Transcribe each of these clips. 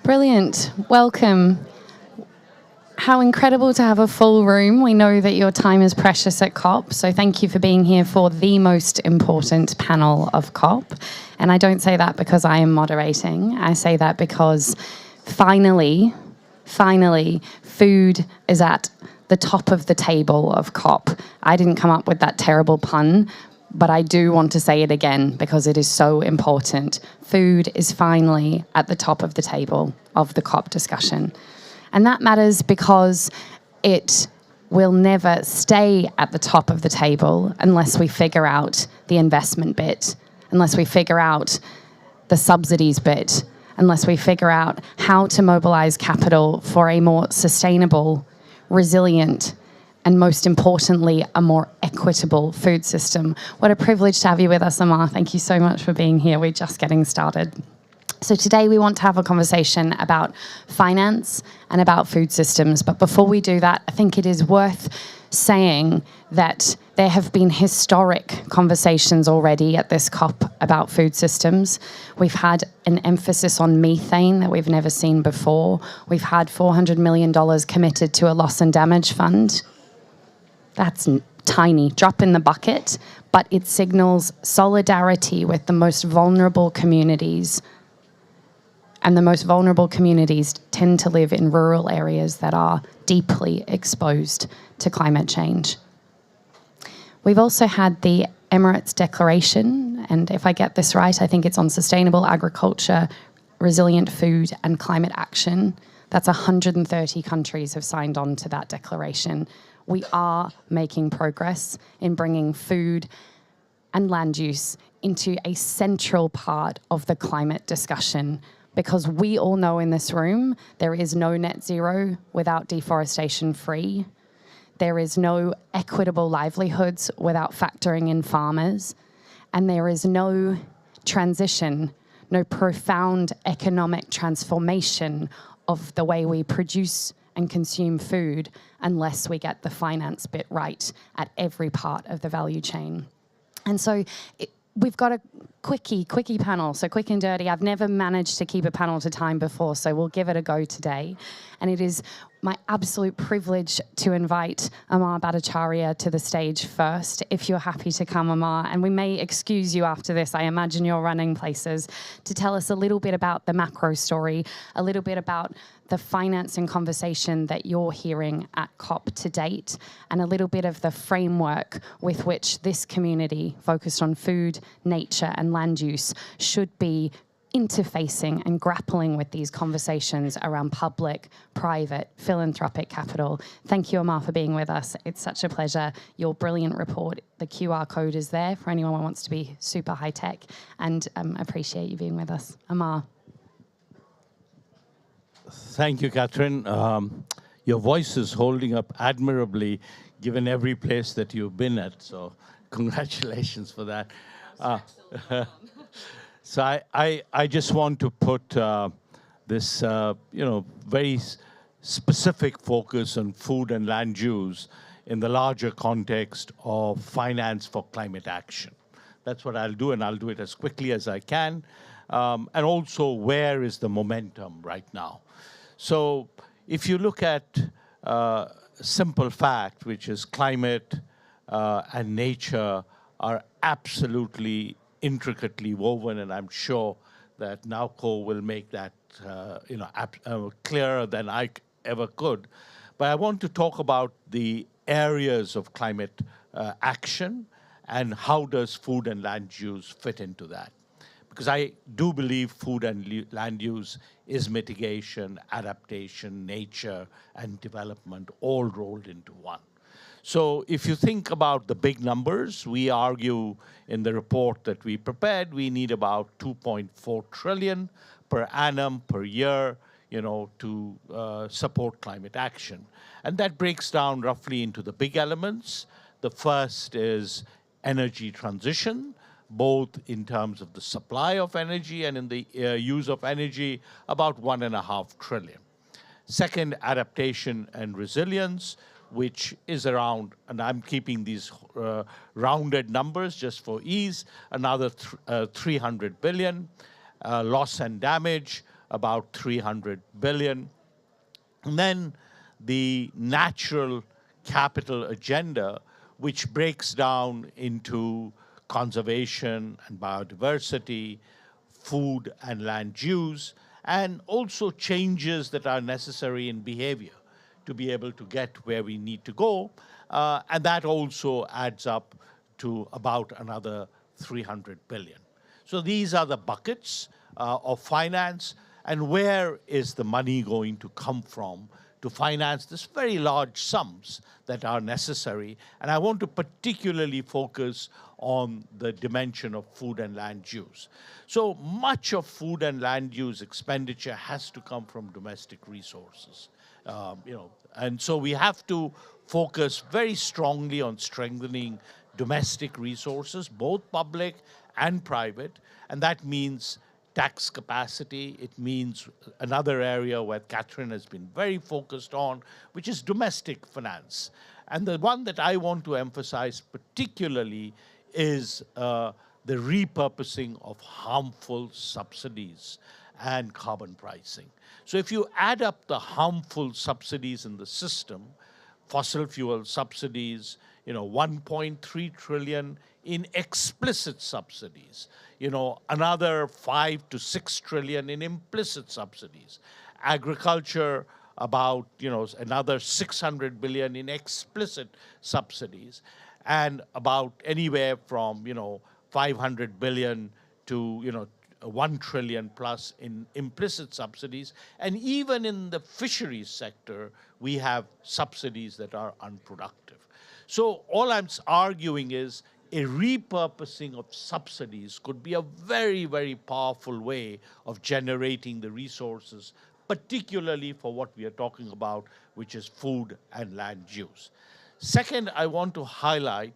Brilliant. Welcome. How incredible to have a full room. We know that your time is precious at COP, so thank you for being here for the most important panel of COP. And I don't say that because I am moderating. I say that because finally, food is at the top of the table of COP. I didn't come up with that terrible pun, but I do want to say it again because it is so important. Food is finally at the top of the table of the COP discussion. And that matters because it will never stay at the top of the table unless we figure out the investment bit, unless we figure out the subsidies bit, unless we figure out how to mobilize capital for a more sustainable, resilient, and most importantly, a more equitable food system. What a privilege to have you with us, Amar. Thank you so much for being here. We're just getting started. So today we want to have a conversation about finance and about food systems. But before we do that, I think it is worth saying that there have been historic conversations already at this COP about food systems. We've had an emphasis on methane that we've never seen before. We've had $400 million committed to a loss and damage fund. That's tiny, drop in the bucket, but it signals solidarity with the most vulnerable communities. And the most vulnerable communities tend to live in rural areas that are deeply exposed to climate change. We've also had the Emirates Declaration, and if I get this right, I think it's on sustainable agriculture, resilient food, and climate action. That's 130 countries have signed on to that declaration. We are making progress in bringing food and land use into a central part of the climate discussion, because we all know in this room there is no net zero without deforestation free. There is no equitable livelihoods without factoring in farmers. And there is no transition, no profound economic transformation of the way we produce and consume food unless we get the finance bit right at every part of the value chain. And so we've got a quickie panel, so quick and dirty. I've never managed to keep a panel to time before, so we'll give it a go today. And it is my absolute privilege to invite Amar Bhattacharya to the stage first, if you're happy to come, Amar. And we may excuse you after this. I imagine you're running places, to tell us a little bit about the macro story, a little bit about the financing conversation that you're hearing at COP to date, and a little bit of the framework with which this community focused on food, nature, and land use should be interfacing and grappling with these conversations around public, private, philanthropic capital. Thank you, Amar, for being with us. It's such a pleasure. Your brilliant report, the QR code is there for anyone who wants to be super high tech, and appreciate you being with us. Amar. Thank you, Catherine. Your voice is holding up admirably, given every place that you've been at, so congratulations for that. So I just want to put this very specific focus on food and land use in the larger context of finance for climate action. That's what I'll do, and I'll do it as quickly as I can. And also, where is the momentum right now? So if you look at simple fact, which is climate and nature are absolutely intricately woven, and I'm sure that Naoko will make that clearer than I ever could. But I want to talk about the areas of climate action and how does food and land use fit into that. Because I do believe food and land use is mitigation, adaptation, nature, and development all rolled into one. So if you think about the big numbers, we argue in the report that we prepared, we need about 2.4 trillion per annum per year, to support climate action. And that breaks down roughly into the big elements. The first is energy transition, both in terms of the supply of energy and in the use of energy, about 1.5 trillion. Second, adaptation and resilience, which is around, and I'm keeping these rounded numbers just for ease, another 300 billion. Loss and damage, about 300 billion. And then the natural capital agenda, which breaks down into conservation and biodiversity, food and land use, and also changes that are necessary in behavior to be able to get where we need to go. And that also adds up to about another 300 billion. So these are the buckets of finance, and where is the money going to come from to finance these very large sums that are necessary. And I want to particularly focus on the dimension of food and land use. So much of food and land use expenditure has to come from domestic resources. And so we have to focus very strongly on strengthening domestic resources, both public and private, and that means tax capacity. It means another area where Catherine has been very focused on, which is domestic finance. And the one that I want to emphasize particularly is the repurposing of harmful subsidies and carbon pricing. So if you add up the harmful subsidies in the system, fossil fuel subsidies, 1.3 trillion in explicit subsidies, another 5 to 6 trillion in implicit subsidies. Agriculture, about, another 600 billion in explicit subsidies, and about anywhere from, 500 billion to, 1 trillion plus in implicit subsidies. And even in the fisheries sector, we have subsidies that are unproductive. So all I'm arguing is a repurposing of subsidies could be a very, very powerful way of generating the resources, particularly for what we are talking about, which is food and land use. Second, I want to highlight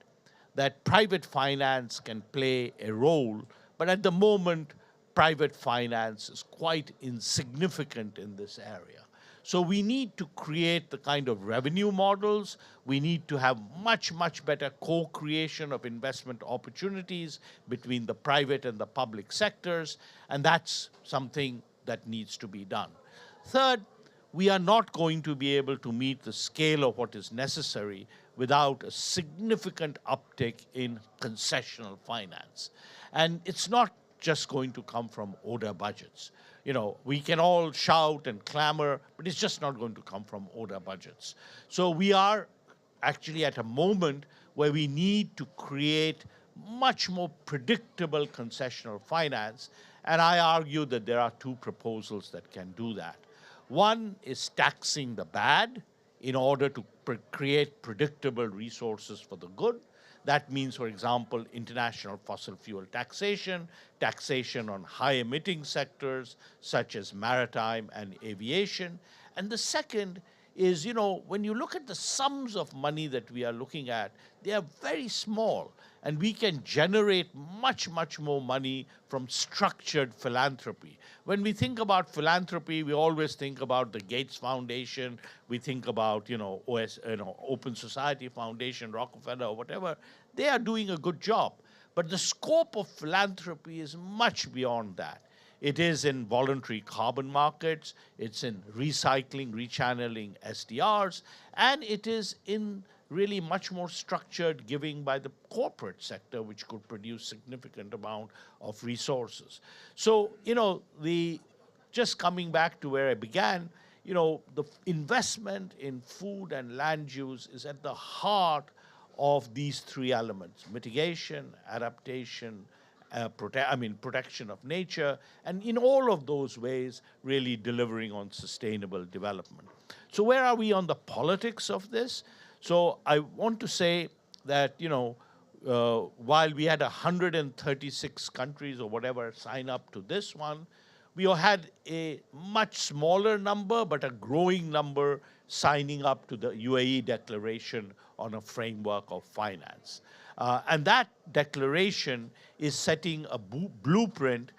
that private finance can play a role, but at the moment, private finance is quite insignificant in this area. So we need to create the kind of revenue models. We need to have much, much better co-creation of investment opportunities between the private and the public sectors, and that's something that needs to be done. Third, we are not going to be able to meet the scale of what is necessary without a significant uptick in concessional finance. And it's not just going to come from ODA budgets. We can all shout and clamor, but it's just not going to come from ODA budgets. So we are actually at a moment where we need to create much more predictable concessional finance, and I argue that there are two proposals that can do that. One is taxing the bad in order to create predictable resources for the good. That means, for example, international fossil fuel taxation, taxation on high-emitting sectors such as maritime and aviation. And the second is, when you look at the sums of money that we are looking at, they are very small. And we can generate much, much more money from structured philanthropy. When we think about philanthropy, we always think about the Gates Foundation. We think about, Open Society Foundation, Rockefeller, or whatever. They are doing a good job. But the scope of philanthropy is much beyond that. It is in voluntary carbon markets, it's in recycling, rechanneling SDRs, and it is in really much more structured giving by the corporate sector, which could produce significant amount of resources. So, just coming back to where I began, the investment in food and land use is at the heart of these three elements: mitigation, adaptation, protection of nature, and in all of those ways, really delivering on sustainable development. So where are we on the politics of this? So I want to say that, while we had 136 countries or whatever sign up to this one, we had a much smaller number, but a growing number signing up to the UAE Declaration on a Framework of Finance. And that declaration is setting a blueprint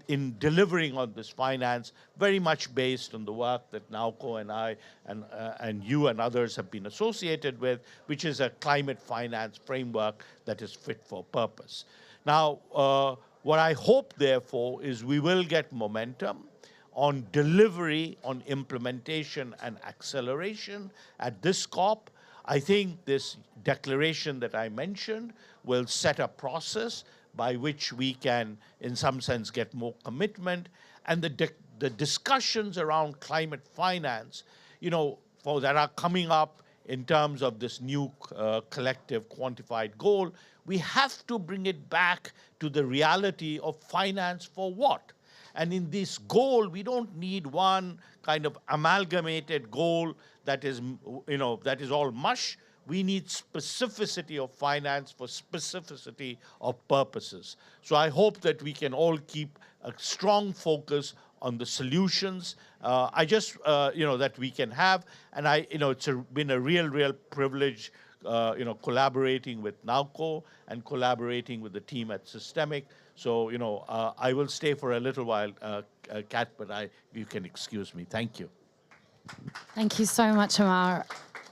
in delivering on this finance, very much based on the work that Naoko and I and you and others have been associated with, which is a climate finance framework that is fit for purpose. Now, what I hope, therefore, is we will get momentum on delivery, on implementation and acceleration at this COP. I think this declaration that I mentioned will set a process by which we can, in some sense, get more commitment. And the discussions around climate finance, that are coming up in terms of this new collective quantified goal, we have to bring it back to the reality of finance for what? And in this goal, we don't need one kind of amalgamated goal that is, that is all mush. We need specificity of finance for specificity of purposes. So I hope that we can all keep a strong focus on the solutions. That we can have, and it's been a real privilege, collaborating with NAOCO and collaborating with the team at Systemic. So I will stay for a little while, Kat, but you can excuse me. Thank you. Thank you so much, Amar.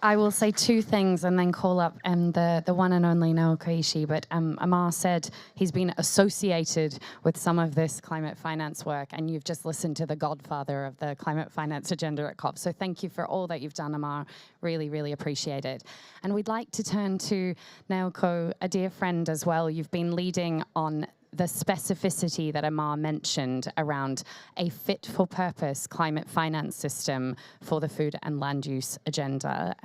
I will say two things and then call up the one and only Naoko Ishii. But Amar said he's been associated with some of this climate finance work, and you've just listened to the godfather of the climate finance agenda at COP. So thank you for all that you've done, Amar. Really, really appreciate it. And we'd like to turn to Naoko, a dear friend as well. You've been leading on the specificity that Amar mentioned around a fit-for-purpose climate finance system for the food and land use agenda.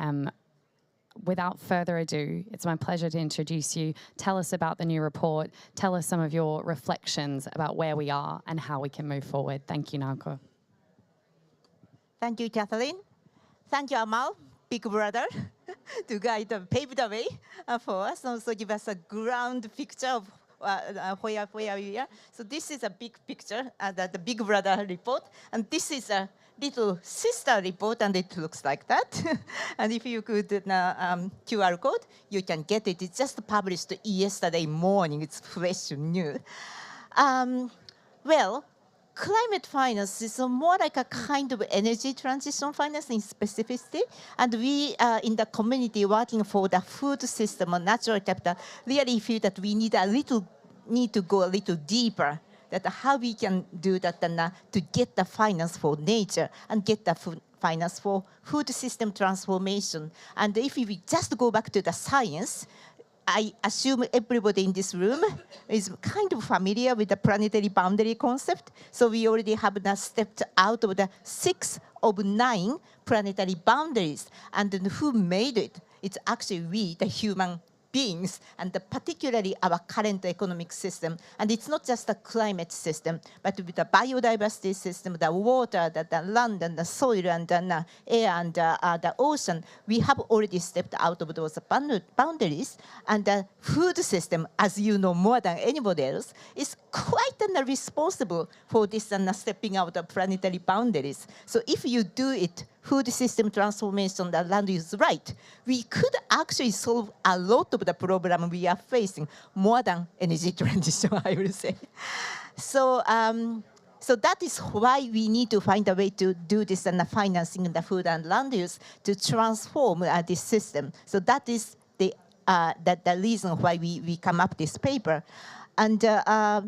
Without further ado, it's my pleasure to introduce you. Tell us about the new report. Tell us some of your reflections about where we are and how we can move forward. Thank you, Naoko. Thank you, Kathleen. Thank you, Amal, big brother, to pave the way for us, also give us a ground picture of where we are. So this is a big picture, the Big Brother report, and this is a little sister report, and it looks like that. And if you could QR code, you can get it. It's just published yesterday morning. It's fresh and new. Well, climate finance is more like a kind of energy transition finance in specificity. And we in the community working for the food system or natural capital really feel that we need to go a little deeper, that how we can do that and, to get the finance for nature and get the finance for food system transformation. And if we just go back to the science, I assume everybody in this room is kind of familiar with the planetary boundary concept. So we already have now stepped out of the 6 of 9 planetary boundaries. And then who made it? It's actually we, the human beings, and particularly our current economic system. And it's not just a climate system, but with the biodiversity system, the water, the land, and the soil, and the air, and the ocean. We have already stepped out of those boundaries. And the food system, as you know more than anybody else, is quite responsible for this stepping out of planetary boundaries. So if you do it, food system transformation, the land use right, we could actually solve a lot of the problem we are facing, more than energy transition, I will say. So, so that is why we need to find a way to do this and financing the food and land use to transform this system. So that is the reason why we come up this paper. And there are,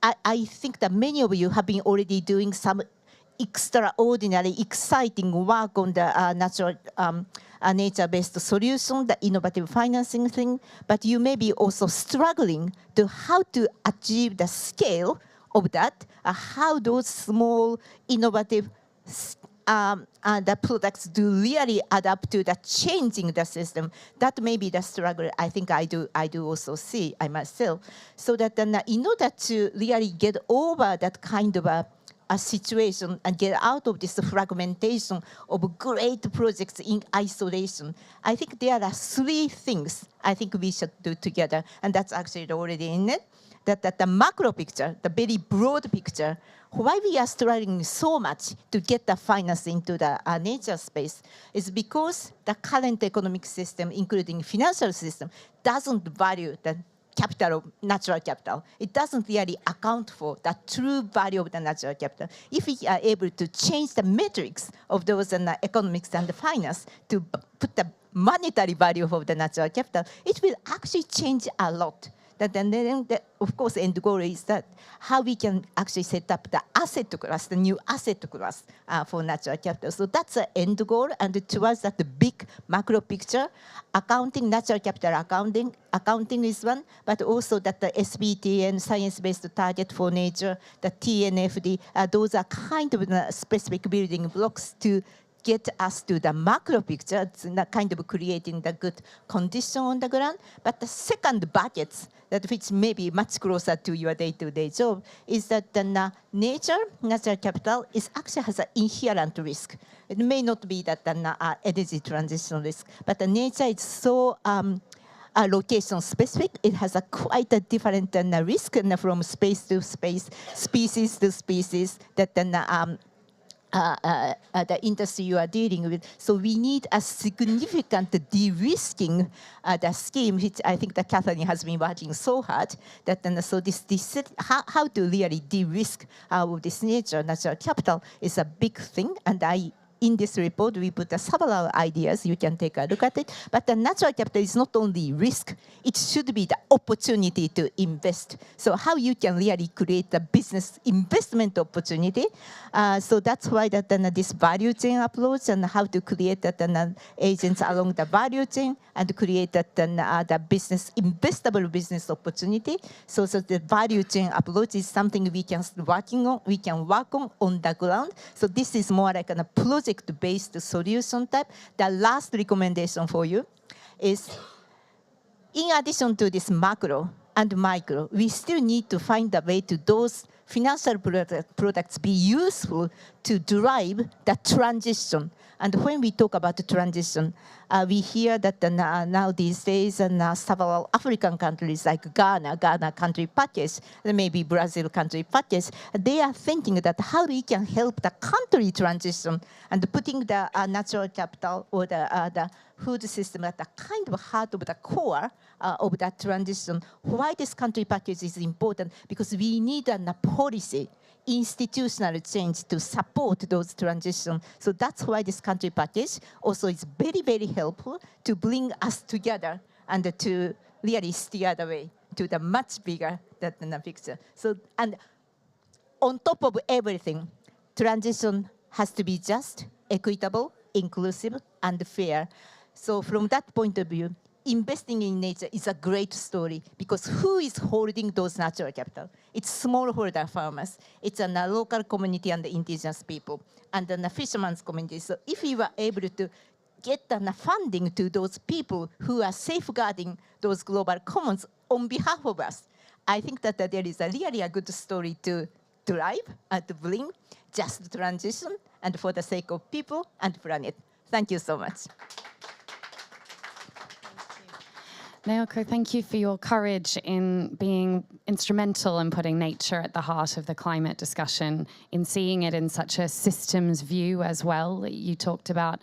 I think that many of you have been already doing some extraordinary, exciting work on the natural nature-based solution, the innovative financing thing, but you may be also struggling to how to achieve the scale of that, how those small, innovative the products do really adapt to the changing the system. That may be the struggle I think I do also see, I myself. So that then in order to really get over that kind of a situation and get out of this fragmentation of great projects in isolation, I think there are 3 things I think we should do together, and that's actually already in it. That the macro picture, the very broad picture, why we are struggling so much to get the finance into the nature space is because the current economic system, including financial system, doesn't value the capital, natural capital. It doesn't really account for the true value of the natural capital. If we are able to change the metrics of those economics and the finance to put the monetary value of the natural capital, it will actually change a lot Of course, the end goal is that how we can actually set up the asset class, the new asset class for natural capital. So that's the end goal, and towards that, the big macro picture, accounting, natural capital accounting is one, but also that the SBTN, science-based target for nature, the TNFD, those are kind of the specific building blocks to get us to the macro picture. It's not kind of creating the good condition on the ground. But the second bucket, that which may be much closer to your day-to-day job, is that the natural capital is actually has an inherent risk. It may not be that the energy transition risk, but the nature is so location specific. It has a quite a different risk from space to space, species to species, that the industry you are dealing with. So we need a significant de-risking the scheme, which I think that Catherine has been working so hard. That so this how to really de-risk with this natural capital is a big thing, and in this report, we put several ideas. You can take a look at it. But the natural capital is not only risk. It should be the opportunity to invest. So how you can really create a business investment opportunity. So that's why this value chain approach and how to create agents along the value chain and create the business, investable business opportunity. So the value chain approach is something we can work on the ground. So this is more like a project-based solution type. The last recommendation for you is, in addition to this macro and micro, we still need to find a way to those financial products be useful to drive the transition. And when we talk about the transition, we hear that now these days, several African countries like Ghana country package, maybe Brazil country package, they are thinking that how we can help the country transition and putting the natural capital or the food system at the kind of heart of the core of that transition. Why this country package is important? Because we need a policy, institutional change to support those transitions. So that's why this country package also is very, very helpful to bring us together and to really steer the way to the much bigger picture. So, and on top of everything, transition has to be just, equitable, inclusive, and fair. So from that point of view, investing in nature is a great story, because who is holding those natural capital? It's smallholder farmers. It's a local community and the indigenous people and the fishermen's community. So if we were able to get the funding to those people who are safeguarding those global commons on behalf of us, I think that there is really a good story to drive and to bring just transition and for the sake of people and planet. Thank you so much. Naoko, thank you for your courage in being instrumental in putting nature at the heart of the climate discussion, in seeing it in such a systems view as well. You talked about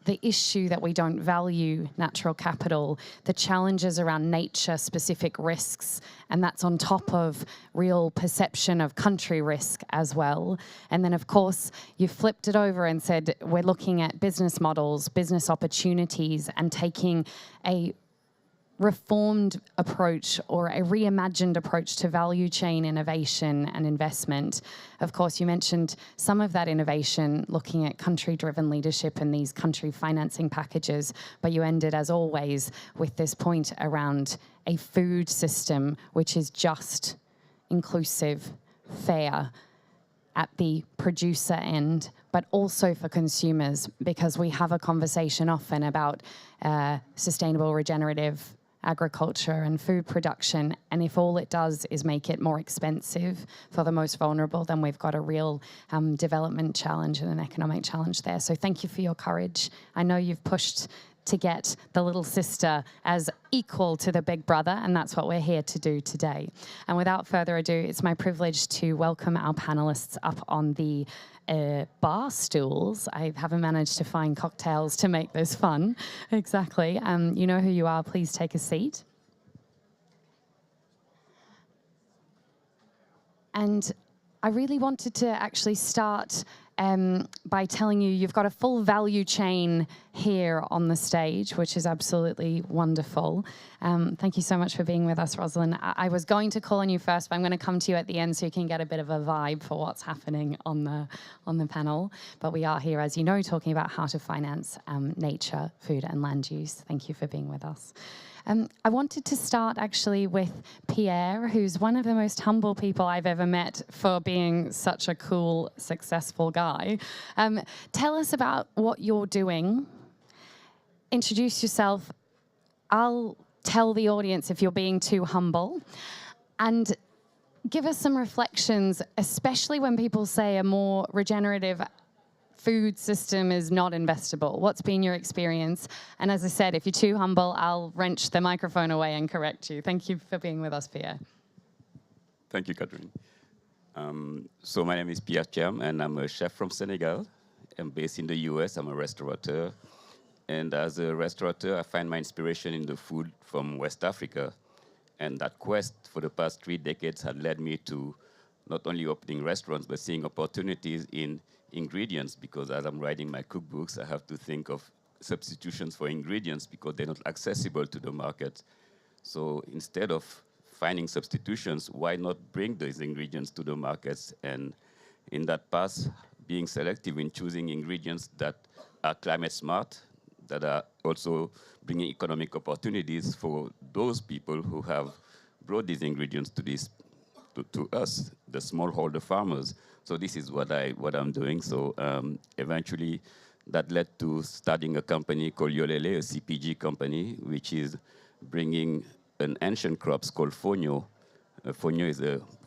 the issue that we don't value natural capital, the challenges around nature-specific risks, and that's on top of real perception of country risk as well. And then, of course, you flipped it over and said, we're looking at business models, business opportunities, and taking a reformed approach or a reimagined approach to value chain innovation and investment. Of course, you mentioned some of that innovation looking at country-driven leadership and these country financing packages, but you ended, as always, with this point around a food system which is just, inclusive, fair at the producer end, but also for consumers, because we have a conversation often about sustainable regenerative agriculture and food production, and if all it does is make it more expensive for the most vulnerable, then we've got a real development challenge and an economic challenge there. So thank you for your courage. I know you've pushed to get the little sister as equal to the big brother, and that's what we're here to do today. And without further ado, it's my privilege to welcome our panelists up on the bar stools. I haven't managed to find cocktails to make this fun. Exactly. You know who you are. Please take a seat. And I really wanted to actually start by telling you you've got a full value chain here on the stage, which is absolutely wonderful. Thank you so much for being with us, Rosalind. I was going to call on you first, but I'm going to come to you at the end so you can get a bit of a vibe for what's happening on the panel. But we are here, as you know, talking about how to finance nature, food, and land use. Thank you for being with us. I wanted to start actually with Pierre, who's one of the most humble people I've ever met for being such a cool, successful guy. Tell us about what you're doing. Introduce yourself. I'll tell the audience if you're being too humble. And give us some reflections, especially when people say a more regenerative food system is not investable. What's been your experience? And as I said, if you're too humble, I'll wrench the microphone away and correct you. Thank you for being with us, Pierre. Thank you, Catherine. So my name is Pierre Thiam, and I'm a chef from Senegal. I'm based in the US. I'm a restaurateur. And as a restaurateur, I find my inspiration in the food from West Africa. And that quest for the past 3 decades had led me to not only opening restaurants, but seeing opportunities in ingredients, because as I'm writing my cookbooks, I have to think of substitutions for ingredients because they're not accessible to the market. So instead of finding substitutions, why not bring those ingredients to the markets? And in that path, being selective in choosing ingredients that are climate smart, that are also bringing economic opportunities for those people who have brought these ingredients to us, the smallholder farmers. So this is what I'm doing. So eventually that led to starting a company called Yolele, a CPG company, which is bringing an ancient crops called fonio. Fonio is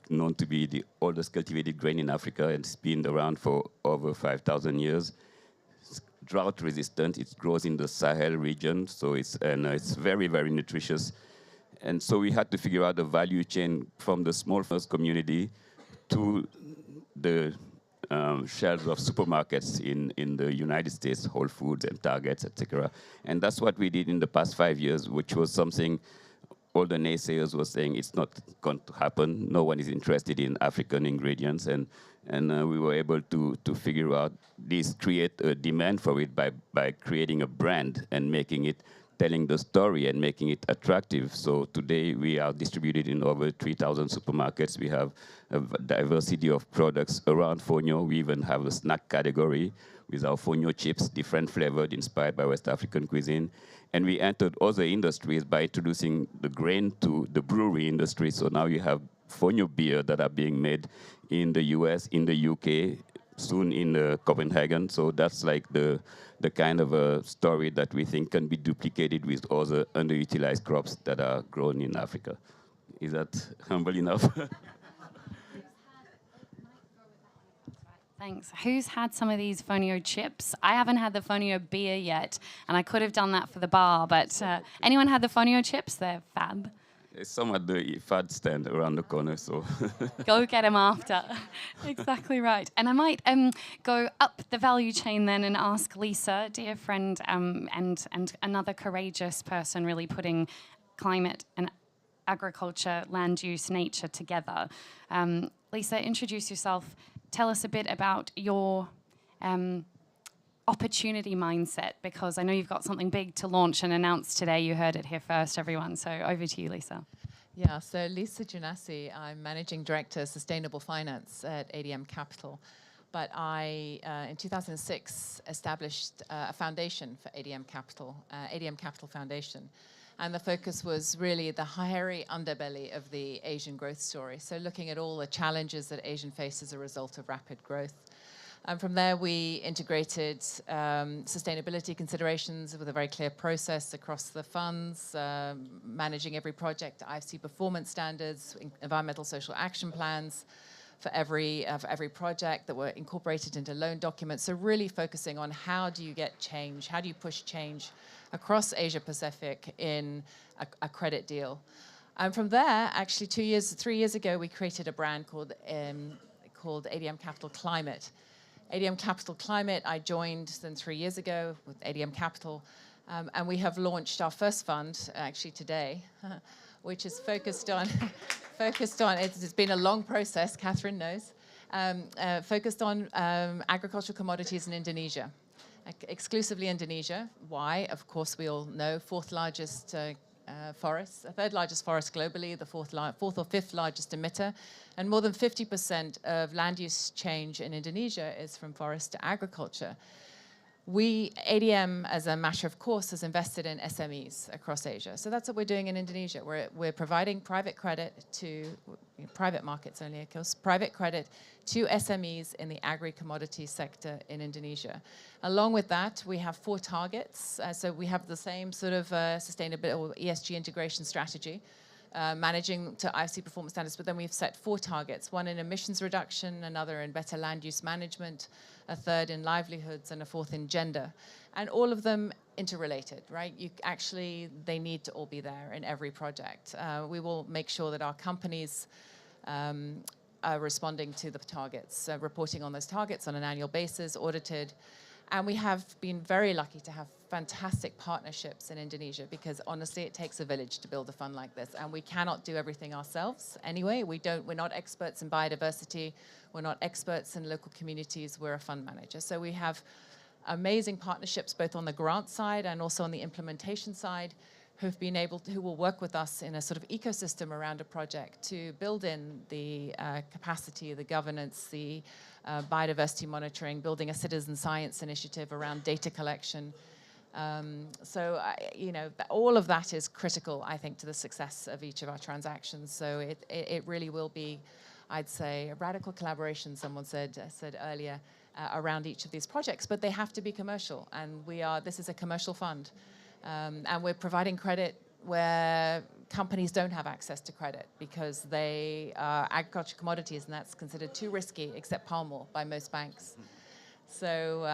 known to be the oldest cultivated grain in Africa, and it's been around for over 5,000 years. It's drought resistant. It grows in the Sahel region, so it's very, very nutritious. And so we had to figure out the value chain from the small first community to the shelves of supermarkets in the United States, Whole Foods and Targets, etc. And that's what we did in the past 5 years, which was something all the naysayers were saying it's not going to happen. No one is interested in African ingredients. And we were able to figure out this, create a demand for it by creating a brand and making it, telling the story and making it attractive. So today we are distributed in over 3,000 supermarkets. We have a diversity of products around fonio. We even have a snack category with our fonio chips, different flavored, inspired by West African cuisine. And we entered other industries by introducing the grain to the brewery industry. So now you have fonio beer that are being made in the US, in the UK, soon in Copenhagen. So that's like the kind of a story that we think can be duplicated with other underutilized crops that are grown in Africa. Is that humble enough? Thanks. Who's had some of these fonio chips? I haven't had the fonio beer yet, and I could have done that for the bar, but anyone had the fonio chips? They're fab. There's some at the fad stand around the corner, so... Go get them after. Exactly right. And I might go up the value chain then and ask Lisa, dear friend, and another courageous person really putting climate and agriculture, land use, nature together. Lisa, introduce yourself. Tell us a bit about your opportunity mindset, because I know you've got something big to launch and announce today. You heard it here first, everyone. So over to you, Lisa. Yeah, so Lisa Junassi, I'm Managing Director, Sustainable Finance at ADM Capital. But I, in 2006, established a foundation for ADM Capital Foundation. And the focus was really the hairy underbelly of the Asian growth story. So looking at all the challenges that Asia face as a result of rapid growth. And from there, we integrated sustainability considerations with a very clear process across the funds, managing every project, IFC performance standards, environmental social action plans for every project that were incorporated into loan documents. So really focusing on how do you get change, how do you push change across Asia Pacific in a credit deal. And from there, actually 3 years ago, we created a brand called ADM Capital Climate. ADM Capital Climate, I joined then 3 years ago with ADM Capital, and we have launched our first fund actually today, which is focused on, it's been a long process, Catherine knows, focused on agricultural commodities in Indonesia. Exclusively Indonesia. Why? Of course, we all know fourth largest forest, third largest forest globally, the fourth or fifth largest emitter, and more than 50% of land use change in Indonesia is from forest to agriculture. We, ADM, as a matter of course, has invested in SMEs across Asia. So that's what we're doing in Indonesia. We're providing private credit to, private markets only, of course, private credit to SMEs in the agri-commodity sector in Indonesia. Along with that, we have 4 targets. So we have the same sort of sustainability or ESG integration strategy, managing to IFC performance standards, but then we've set 4 targets, one in emissions reduction, another in better land use management, a third in livelihoods, and a fourth in gender. And all of them interrelated, right? They need to all be there in every project. We will make sure that our companies are responding to the targets, reporting on those targets on an annual basis, audited. And we have been very lucky to have fantastic partnerships in Indonesia because honestly, it takes a village to build a fund like this. And we cannot do everything ourselves anyway. We're not experts in biodiversity. We're not experts in local communities. We're a fund manager. So we have amazing partnerships both on the grant side and also on the implementation side who will work with us in a sort of ecosystem around a project to build in the capacity, the governance, the biodiversity monitoring, building a citizen science initiative around data collection. All of that is critical, I think, to the success of each of our transactions. So it really will be, I'd say, a radical collaboration, someone said earlier, around each of these projects, but they have to be commercial. And this is a commercial fund. And we're providing credit where companies don't have access to credit because they are agricultural commodities and that's considered too risky, except palm oil by most banks. So,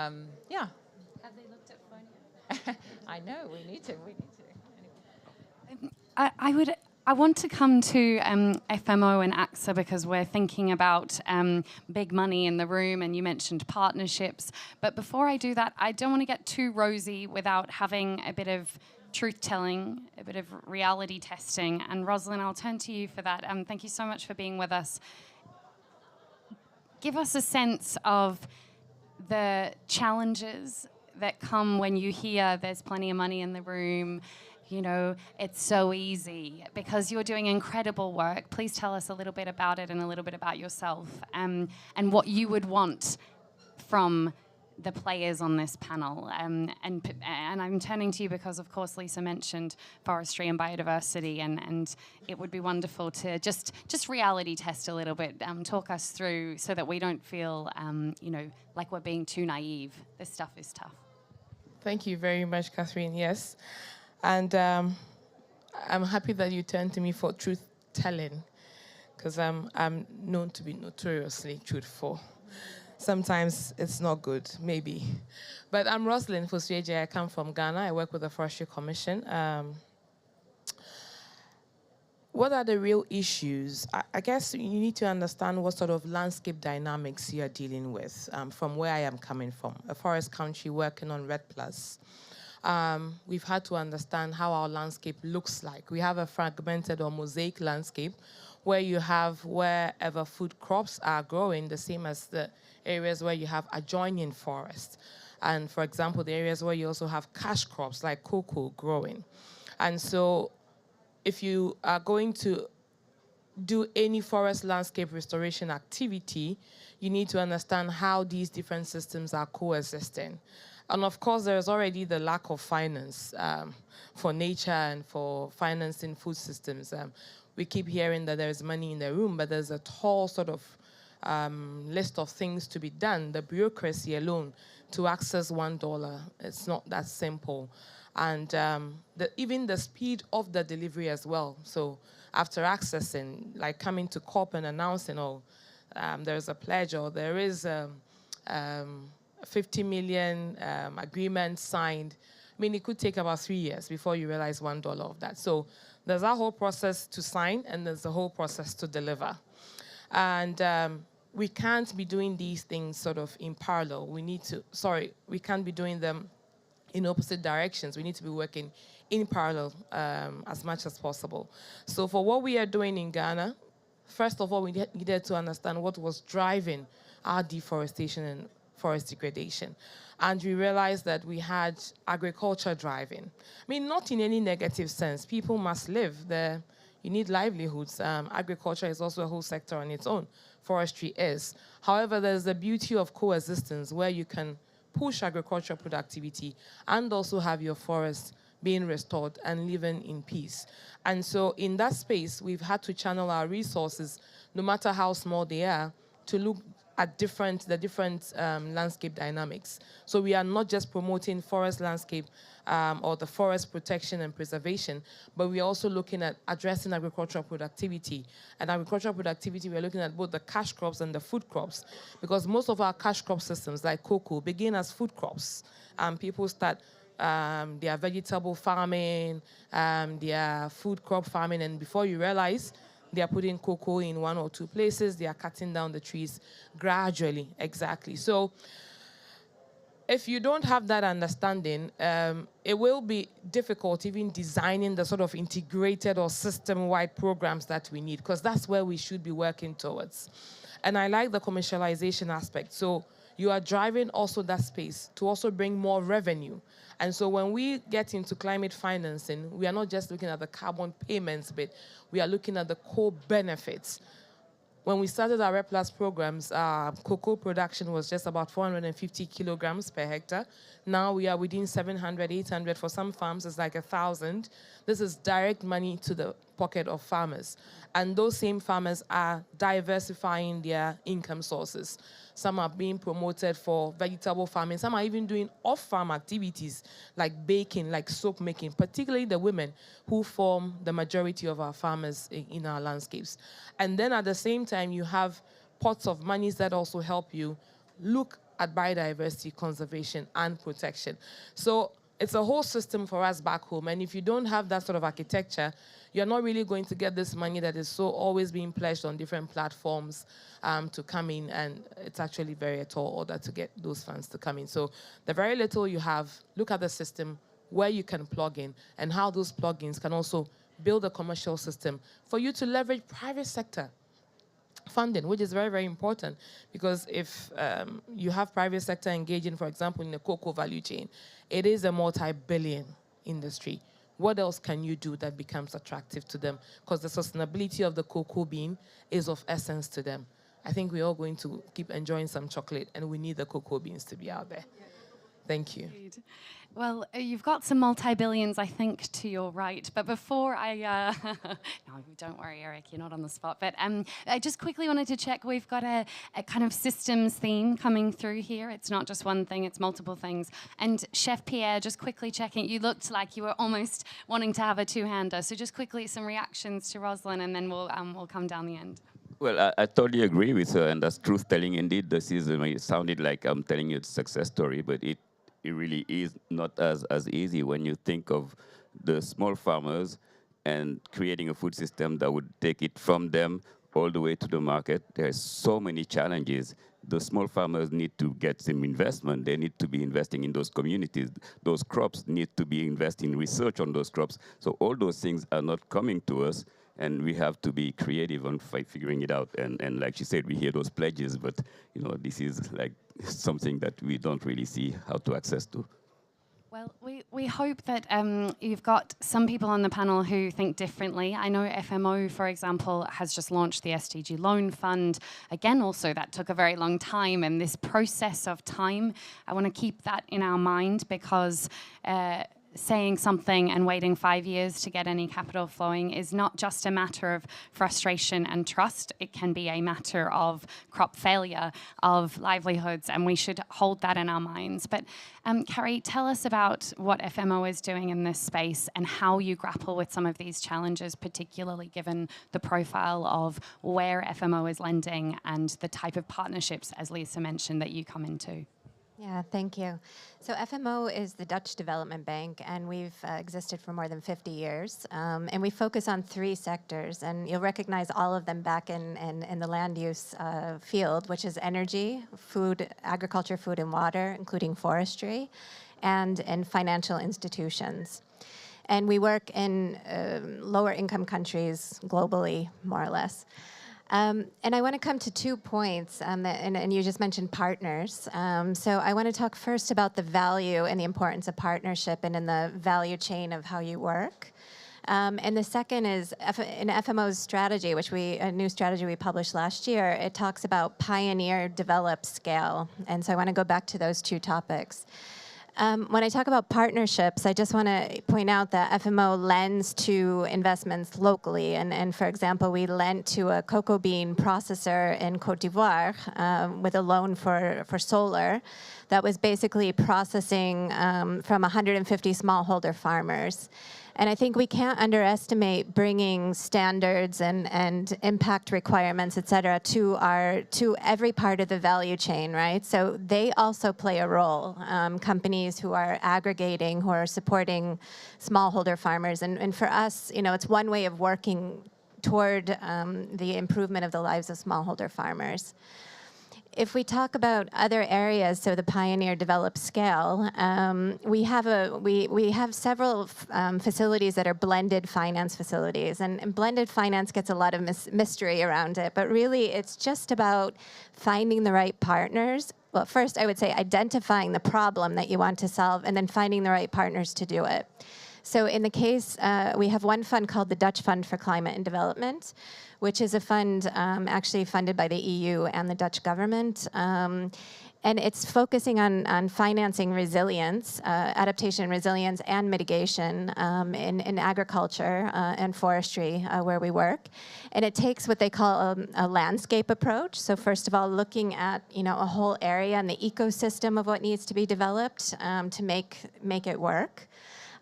yeah. Have they looked at FONIA? I know, we need to. Anyway. I want to come to FMO and AXA because we're thinking about big money in the room and you mentioned partnerships. But before I do that, I don't want to get too rosy without having a bit of truth-telling, a bit of reality testing. And Rosalind, I'll turn to you for that. Thank you so much for being with us. Give us a sense of the challenges that come when you hear there's plenty of money in the room. You know, it's so easy because you're doing incredible work. Please tell us a little bit about it and a little bit about yourself and what you would want from the players on this panel. And I'm turning to you because, of course, Lisa mentioned forestry and biodiversity, and it would be wonderful to just reality test a little bit, talk us through so that we don't feel, like we're being too naive. This stuff is tough. Thank you very much, Catherine. Yes. And I'm happy that you turned to me for truth-telling, because I'm known to be notoriously truthful. Sometimes it's not good, maybe. But I'm Rosalind Fosueje. I come from Ghana. I work with the Forestry Commission. What are the real issues? I guess you need to understand what sort of landscape dynamics you are dealing with from where I am coming from, a forest country working on REDD+. We've had to understand how our landscape looks like. We have a fragmented or mosaic landscape where you have wherever food crops are growing, the same as the areas where you have adjoining forests. And for example, the areas where you also have cash crops like cocoa growing. And so if you are going to do any forest landscape restoration activity, you need to understand how these different systems are coexisting. And of course, there's already the lack of finance for nature and for financing food systems. We keep hearing that there's money in the room, but there's a tall sort of list of things to be done. The bureaucracy alone to access $1, it's not that simple. And even the speed of the delivery as well. So after accessing, like coming to COP and announcing, there's a pledge or there is 50 million agreement signed. I mean, it could take about 3 years before you realize $1 of that. So there's a whole process to sign and there's a whole process to deliver. And we can't be doing these things sort of in parallel. We can't be doing them in opposite directions. We need to be working in parallel as much as possible. So for what we are doing in Ghana, first of all, we needed to understand what was driving our deforestation and forest degradation. And we realized that we had agriculture driving. I mean, not in any negative sense. People must live. You need livelihoods. Agriculture is also a whole sector on its own. Forestry is. However, there's the beauty of coexistence where you can push agricultural productivity and also have your forests being restored and living in peace. And so in that space, we've had to channel our resources, no matter how small they are, to look at the different landscape dynamics. So we are not just promoting forest landscape or the forest protection and preservation, but we're also looking at addressing agricultural productivity. And agricultural productivity, we're looking at both the cash crops and the food crops, because most of our cash crop systems, like cocoa, begin as food crops. People start their vegetable farming, their food crop farming, and before you realize, they are putting cocoa in 1 or 2 places. They are cutting down the trees gradually, exactly. So if you don't have that understanding, it will be difficult even designing the sort of integrated or system-wide programs that we need, because that's where we should be working towards. And I like the commercialization aspect. So you are driving also that space to also bring more revenue. And so when we get into climate financing, we are not just looking at the carbon payments bit, we are looking at the core benefits. When we started our REDD+ programs, cocoa production was just about 450 kilograms per hectare. Now we are within 700, 800. For some farms, it's like 1,000. This is direct money to the pocket of farmers. And those same farmers are diversifying their income sources. Some are being promoted for vegetable farming. Some are even doing off-farm activities like baking, like soap making, particularly the women who form the majority of our farmers in our landscapes. And then at the same time, you have pots of monies that also help you look at biodiversity conservation and protection. So it's a whole system for us back home. And if you don't have that sort of architecture, you're not really going to get this money that is so always being pledged on different platforms to come in. And it's actually very tall order to get those funds to come in. So the very little you have, look at the system, where you can plug in, and how those plugins can also build a commercial system for you to leverage private sector funding, which is very, very important, because if you have private sector engaging, for example, in the cocoa value chain, it is a multi-billion industry. What else can you do that becomes attractive to them? Because the sustainability of the cocoa bean is of essence to them. I think we're all going to keep enjoying some chocolate, and we need the cocoa beans to be out there. Thank you. Well, you've got some multi-billions, I think, to your right. But before I... no, don't worry, Eric, you're not on the spot. But I just quickly wanted to check. We've got a kind of systems theme coming through here. It's not just one thing, it's multiple things. And Chef Pierre, just quickly checking, you looked like you were almost wanting to have a two-hander. So just quickly, some reactions to Rosalind, and then we'll come down the end. Well, I totally agree with her, and that's truth-telling indeed. This is, it sounded like I'm telling you a success story, but it really is not as easy when you think of the small farmers and creating a food system that would take it from them all the way to the market. There's so many challenges. The small farmers need to get some investment. They need to be investing in those communities. Those crops need to be investing in research on those crops. So all those things are not coming to us, and we have to be creative on figuring it out. And like she said, we hear those pledges, but this is like something that we don't really see how to access to. Well, we hope that you've got some people on the panel who think differently. I know FMO, for example, has just launched the SDG Loan Fund. Again, also, that took a very long time. And this process of time, I want to keep that in our mind, because saying something and waiting 5 years to get any capital flowing is not just a matter of frustration and trust. It can be a matter of crop failure, of livelihoods, and we should hold that in our minds. But Carrie, tell us about what FMO is doing in this space and how you grapple with some of these challenges, particularly given the profile of where FMO is lending and the type of partnerships, as Lisa mentioned, that you come into. Yeah, thank you. So FMO is the Dutch Development Bank, and we've existed for more than 50 years. And we focus on 3 sectors, and you'll recognize all of them back in the land use field, which is energy, food, agriculture, food and water, including forestry, and in financial institutions. And we work in lower income countries globally, more or less. And I want to come to 2 points, and you just mentioned partners. So I want to talk first about the value and the importance of partnership and in the value chain of how you work. And the second is in FMO's strategy, a new strategy we published last year, it talks about pioneer, develop, scale. And so I want to go back to those 2 topics. When I talk about partnerships, I just want to point out that FMO lends to investments locally. And for example, we lent to a cocoa bean processor in Cote d'Ivoire with a loan for solar that was basically processing from 150 smallholder farmers. And I think we can't underestimate bringing standards and impact requirements, et cetera, to every part of the value chain, right? So they also play a role. Companies who are aggregating, who are supporting smallholder farmers. And for us, it's one way of working toward the improvement of the lives of smallholder farmers. If we talk about other areas, so the pioneer, develop, scale, we have several facilities that are blended finance facilities, and blended finance gets a lot of mystery around it, but really it's just about finding the right partners. Well, first I would say identifying the problem that you want to solve, and then finding the right partners to do it. So in the case, we have one fund called the Dutch Fund for Climate and Development, which is a fund actually funded by the EU and the Dutch government. And it's focusing on financing resilience, adaptation, resilience, and mitigation in agriculture and forestry where we work. And it takes what they call a landscape approach. So first of all, looking at a whole area and the ecosystem of what needs to be developed to make it work.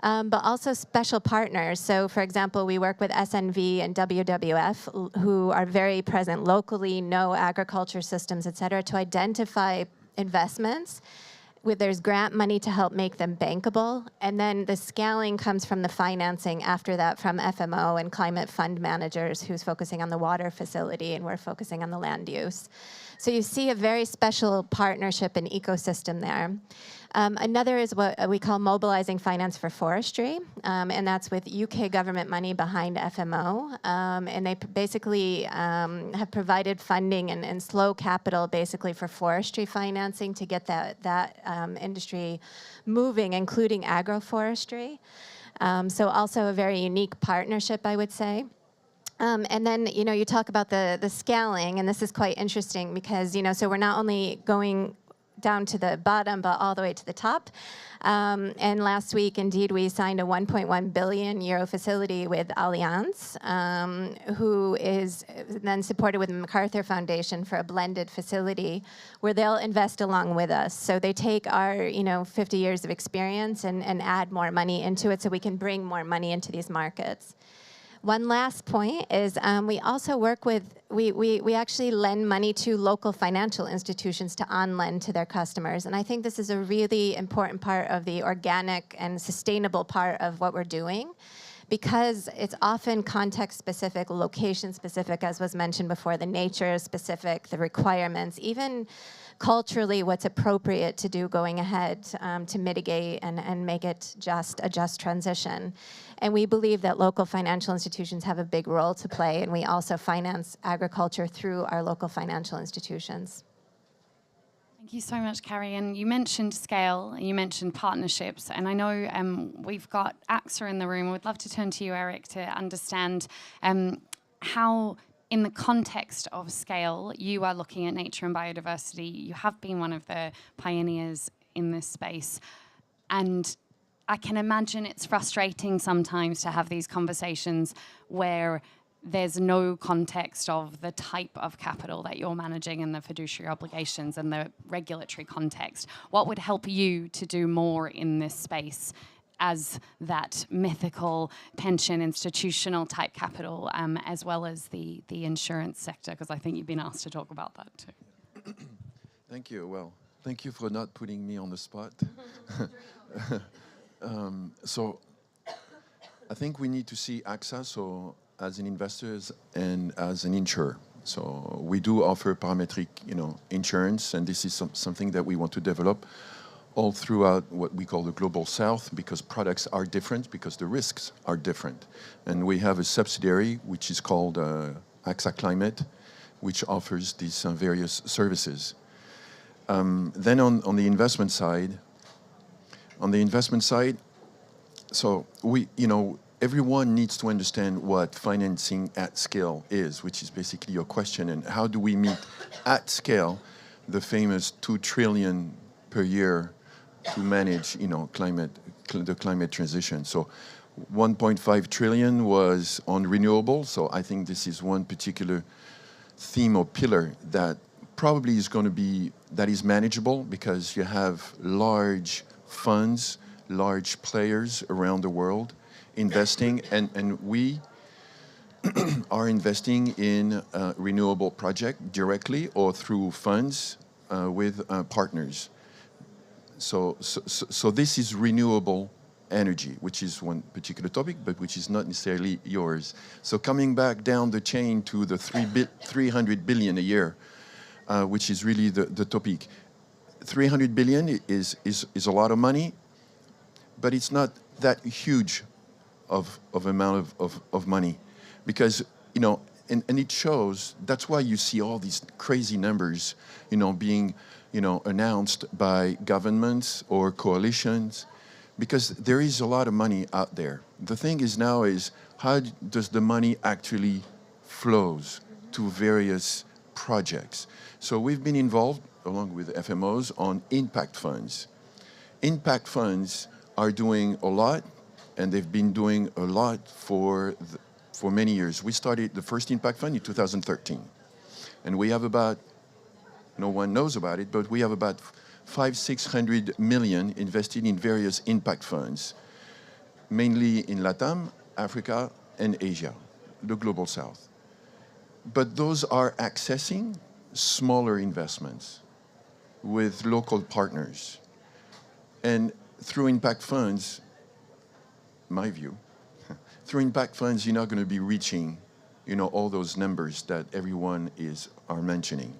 But also special partners. So for example, we work with SNV and WWF, who are very present locally, know agriculture systems, et cetera, to identify investments. There's grant money to help make them bankable. And then the scaling comes from the financing after that from FMO and climate fund managers who's focusing on the water facility, and we're focusing on the land use. So you see a very special partnership and ecosystem there. Another is what we call mobilizing finance for forestry, and that's with UK government money behind FMO. And they basically have provided funding and slow capital basically for forestry financing to get that industry moving, including agroforestry. So also a very unique partnership, I would say. And then, you talk about the scaling, and this is quite interesting because, so we're not only going down to the bottom, but all the way to the top. And last week, indeed, we signed a 1.1 billion euro facility with Allianz, who is then supported with the MacArthur Foundation for a blended facility where they'll invest along with us. So they take our, 50 years of experience and add more money into it so we can bring more money into these markets. One last point is we also work with, we actually lend money to local financial institutions to on-lend to their customers. And I think this is a really important part of the organic and sustainable part of what we're doing, because it's often context-specific, location-specific, as was mentioned before, the nature-specific, the requirements, even culturally what's appropriate to do going ahead to mitigate and make it a just transition. And we believe that local financial institutions have a big role to play, and we also finance agriculture through our local financial institutions. Thank you so much, Carrie. And you mentioned scale, you mentioned partnerships, and I know we've got AXA in the room. We'd love to turn to you, Eric, to understand how, in the context of scale, you are looking at nature and biodiversity. You have been one of the pioneers in this space. And I can imagine it's frustrating sometimes to have these conversations where there's no context of the type of capital that you're managing and the fiduciary obligations and the regulatory context. What would help you to do more in this space as that mythical pension institutional type capital, as well as the insurance sector? Because I think you've been asked to talk about that too. Thank you. Well, thank you for not putting me on the spot. So I think we need to see AXA as an investor and as an insurer. So we do offer parametric, insurance, and this is something that we want to develop all throughout what we call the Global South, because products are different, because the risks are different. And we have a subsidiary which is called AXA Climate, which offers these various services. Then on the investment side, so everyone needs to understand what financing at scale is, which is basically your question, and how do we meet at scale the famous 2 trillion per year to manage, the climate transition. So 1.5 trillion was on renewables. So I think this is one particular theme or pillar that probably is going to be, that is manageable because you have large funds, large players around the world investing, and we are investing in a renewable project directly or through funds with partners. So this is renewable energy, which is one particular topic, but which is not necessarily yours. So coming back down the chain to the 300 billion a year, which is really the topic. 300 billion is a lot of money, but it's not that huge of amount of money, because and it shows. That's why you see all these crazy numbers, being announced by governments or coalitions, because there is a lot of money out there. The thing is now is how does the money actually flows to various projects. So we've been involved along with FMOs on impact funds. Impact funds are doing a lot, and they've been doing a lot for many years. We started the first impact fund in 2013, and we have about, no one knows about it, but we have about 500-600 million invested in various impact funds, mainly in LATAM, Africa, and Asia, the Global South. But those are accessing smaller investments with local partners. And through impact funds, my view, through impact funds, you're not going to be reaching, all those numbers that everyone are mentioning.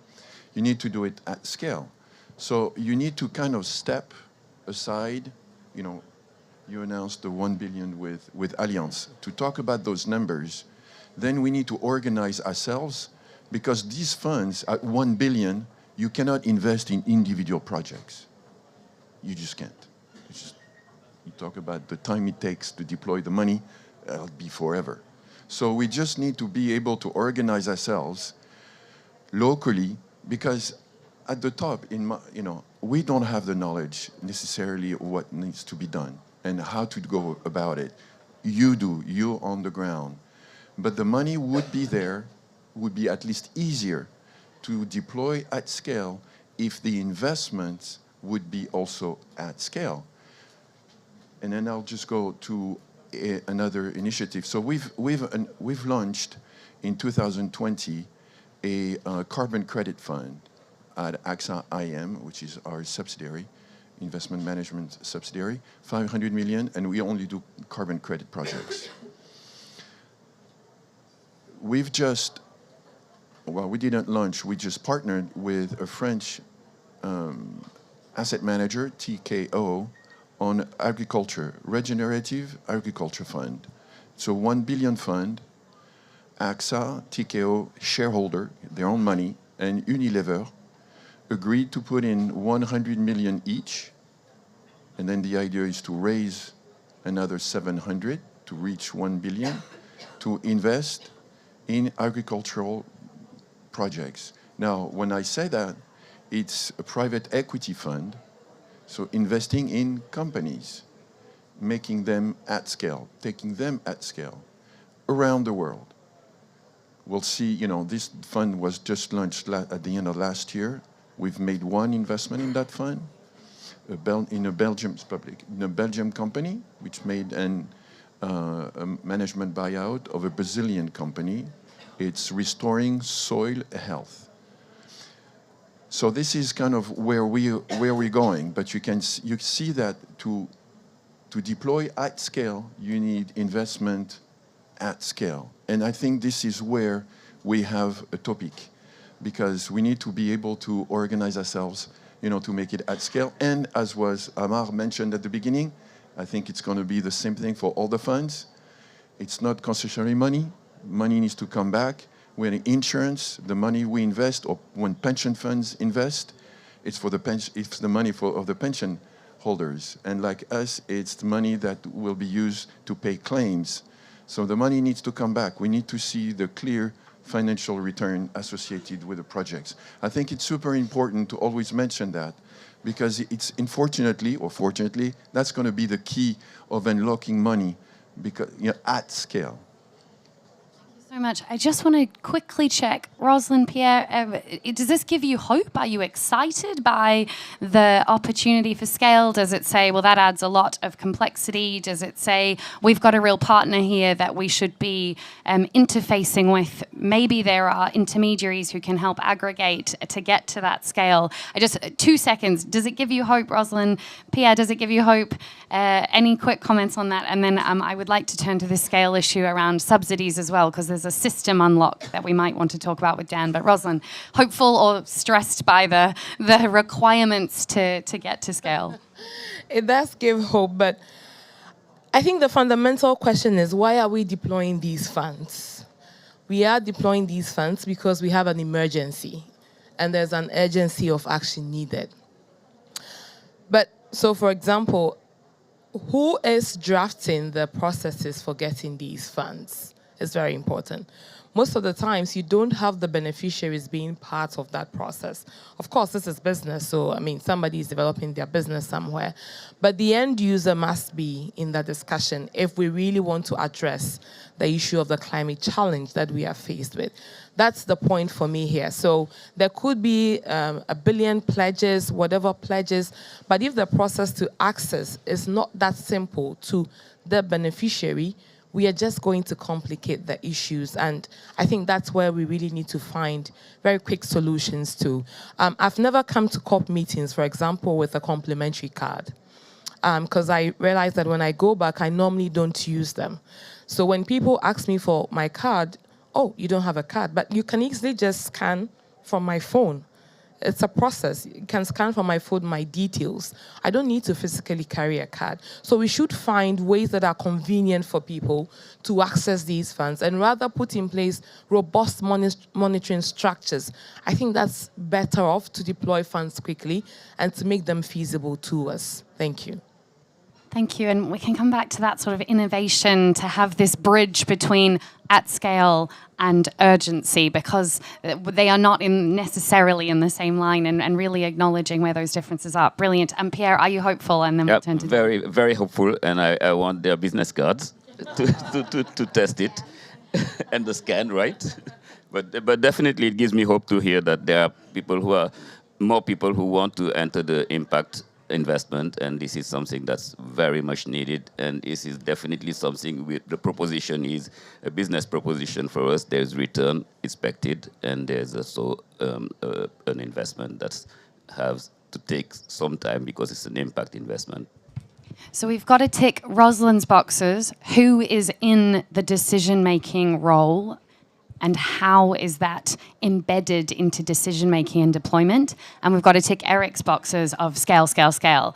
You need to do it at scale. So you need to kind of step aside. You announced the 1 billion with Allianz to talk about those numbers. Then we need to organize ourselves, because these funds at 1 billion, you cannot invest in individual projects. You just can't. You talk about the time it takes to deploy the money, it'll be forever. So we just need to be able to organize ourselves locally, because at the top, we don't have the knowledge necessarily of what needs to be done and how to go about it. You do, you on the ground. But the money would be there, would be at least easier to deploy at scale if the investments would be also at scale. And then I'll just go to another initiative. So we've launched in 2020 a carbon credit fund at AXA IM, which is our subsidiary, investment management subsidiary, 500 million, and we only do carbon credit projects. We didn't launch, we just partnered with a French asset manager, TKO, on agriculture, regenerative agriculture fund. So 1 billion fund, AXA, TKO, shareholder, their own money, and Unilever agreed to put in 100 million each, and then the idea is to raise another 700 to reach 1 billion to invest in agricultural projects. Now, when I say that, it's a private equity fund, so investing in companies, making them at scale, taking them at scale around the world. We'll see, this fund was just launched at the end of last year. We've made one investment in that fund, in a Belgium company, which made a management buyout of a Brazilian company. It's restoring soil health. So this is kind of where we're going. But you see that to deploy at scale, you need investment at scale. And I think this is where we have a topic, because we need to be able to organize ourselves, to make it at scale. And as Amar mentioned at the beginning, I think it's going to be the same thing for all the funds. It's not concessionary money. Money needs to come back. When insurance, the money we invest, or when pension funds invest, it's for the it's the money of the pension holders. And like us, it's the money that will be used to pay claims. So the money needs to come back. We need to see the clear financial return associated with the projects. I think it's super important to always mention that, because it's unfortunately or fortunately, that's going to be the key of unlocking money because, at scale. So much. I just want to quickly check, Rosalind, Pierre, does this give you hope? Are you excited by the opportunity for scale? Does it say, well, that adds a lot of complexity? Does it say, we've got a real partner here that we should be interfacing with? Maybe there are intermediaries who can help aggregate to get to that scale. 2 seconds. Does it give you hope, Rosalind? Pierre, does it give you hope? Any quick comments on that? And then I would like to turn to this scale issue around subsidies as well, because there's a system unlock that we might want to talk about with Dan. But Rosalind, hopeful or stressed by the requirements to get to scale? It does give hope, but I think the fundamental question is, why are we deploying these funds? We are deploying these funds because we have an emergency, and there's an urgency of action needed. But, so for example, who is drafting the processes for getting these funds? Is very important. Most of the times, you don't have the beneficiaries being part of that process. Of course, this is business, so somebody is developing their business somewhere. But the end user must be in that discussion if we really want to address the issue of the climate challenge that we are faced with. That's the point for me here. So there could be 1 billion pledges, whatever pledges, but if the process to access is not that simple to the beneficiary, we are just going to complicate the issues. And I think that's where we really need to find very quick solutions to. I've never come to COP meetings, for example, with a complimentary card, because I realize that when I go back, I normally don't use them. So when people ask me for my card, oh, you don't have a card, but you can easily just scan from my phone. It's a process. You can scan from my phone my details. I don't need to physically carry a card. So we should find ways that are convenient for people to access these funds and rather put in place robust monitoring structures. I think that's better off to deploy funds quickly and to make them feasible to us. Thank you. Thank you. And we can come back to that sort of innovation to have this bridge between at scale and urgency, because they are not necessarily in the same line, and really acknowledging where those differences are. Brilliant. And Pierre, are you hopeful? And then we'll turn to very, very hopeful. And I want their business cards to test it and the scan, right? But definitely it gives me hope to hear that there are more people who want to enter the impact investment, and this is something that's very much needed, and this is definitely something the proposition is a business proposition for us. There's return expected, and there's also an investment that has to take some time because it's an impact investment. So we've got to tick Rosalind's boxes. Who is in the decision-making role? And how is that embedded into decision-making and deployment? And we've got to tick Eric's boxes of scale, scale, scale,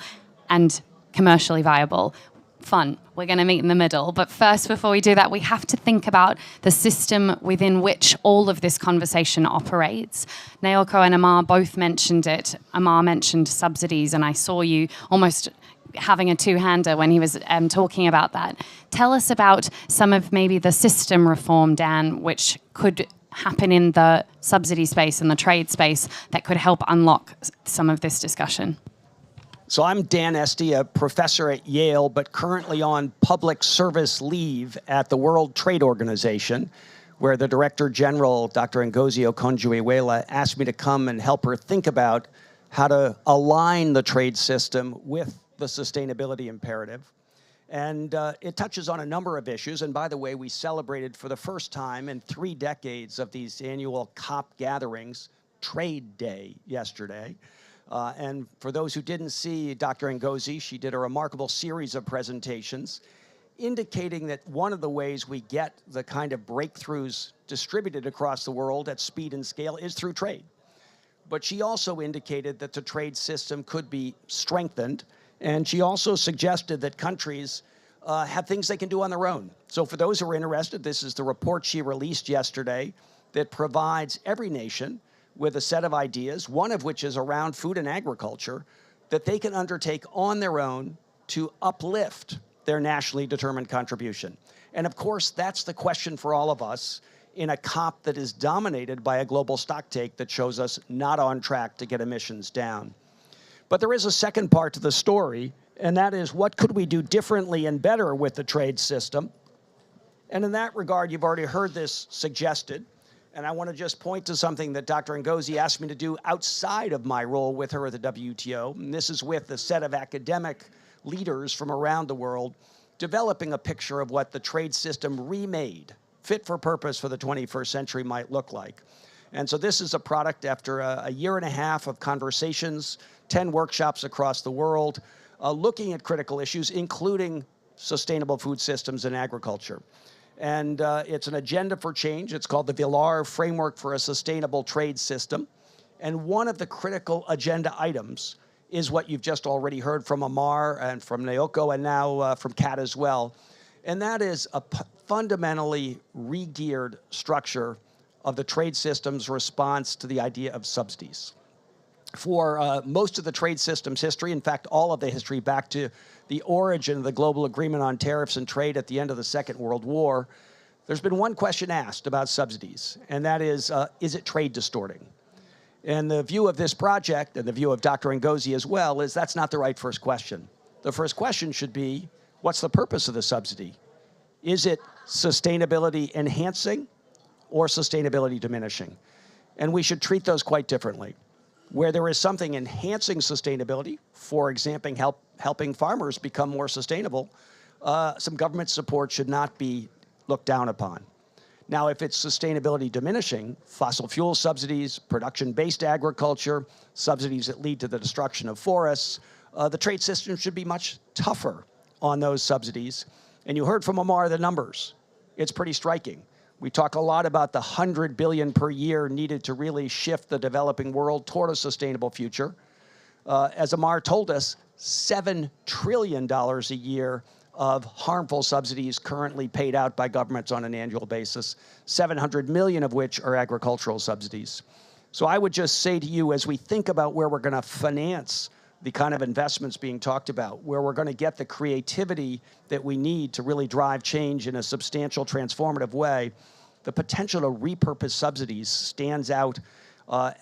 and commercially viable. Fun. We're going to meet in the middle. But first, before we do that, we have to think about the system within which all of this conversation operates. Naoko and Amar both mentioned it. Amar mentioned subsidies, and I saw you almost having a two-hander when he was talking about that. Tell us about some of maybe the system reform, Dan, which could happen in the subsidy space and the trade space that could help unlock some of this discussion. So I'm Dan Esty, a professor at Yale, but currently on public service leave at the World Trade Organization, where the Director General, Dr. Ngozi Okonjo-Iweala, asked me to come and help her think about how to align the trade system with the sustainability imperative. And it touches on a number of issues. And by the way, we celebrated for the first time in 3 decades of these annual COP gatherings, Trade Day yesterday. And for those who didn't see Dr. Ngozi, she did a remarkable series of presentations indicating that one of the ways we get the kind of breakthroughs distributed across the world at speed and scale is through trade. But she also indicated that the trade system could be strengthened. And she also suggested that countries have things they can do on their own. So for those who are interested, this is the report she released yesterday that provides every nation with a set of ideas, one of which is around food and agriculture, that they can undertake on their own to uplift their nationally determined contribution. And of course, that's the question for all of us in a COP that is dominated by a global stocktake that shows us not on track to get emissions down. But there is a second part to the story, and that is what could we do differently and better with the trade system? And in that regard, you've already heard this suggested. And I want to just point to something that Dr. Ngozi asked me to do outside of my role with her at the WTO. And this is with a set of academic leaders from around the world developing a picture of what the trade system remade, fit for purpose for the 21st century might look like. And so this is a product after a year and a half of conversations, 10 workshops across the world, looking at critical issues, including sustainable food systems and agriculture. And it's an agenda for change. It's called the Villar Framework for a Sustainable Trade System. And one of the critical agenda items is what you've just already heard from Amar and from Naoko and now from Kat as well. And that is a fundamentally re-geared structure of the trade system's response to the idea of subsidies. For most of the trade system's history, in fact, all of the history back to the origin of the global agreement on tariffs and trade at the end of the Second World War, there's been one question asked about subsidies, and that is it trade distorting? And the view of this project, and the view of Dr. Ngozi as well, is that's not the right first question. The first question should be, what's the purpose of the subsidy? Is it sustainability enhancing or sustainability diminishing? And we should treat those quite differently. Where there is something enhancing sustainability, for example, helping farmers become more sustainable, some government support should not be looked down upon. Now, if it's sustainability diminishing, fossil fuel subsidies, production-based agriculture, subsidies that lead to the destruction of forests, the trade system should be much tougher on those subsidies. And you heard from Amar the numbers. It's pretty striking. We talk a lot about the $100 billion per year needed to really shift the developing world toward a sustainable future. As Amar told us, $7 trillion a year of harmful subsidies currently paid out by governments on an annual basis, 700 million of which are agricultural subsidies. So I would just say to you, as we think about where we're going to finance the kind of investments being talked about, where we're going to get the creativity that we need to really drive change in a substantial, transformative way, the potential to repurpose subsidies stands out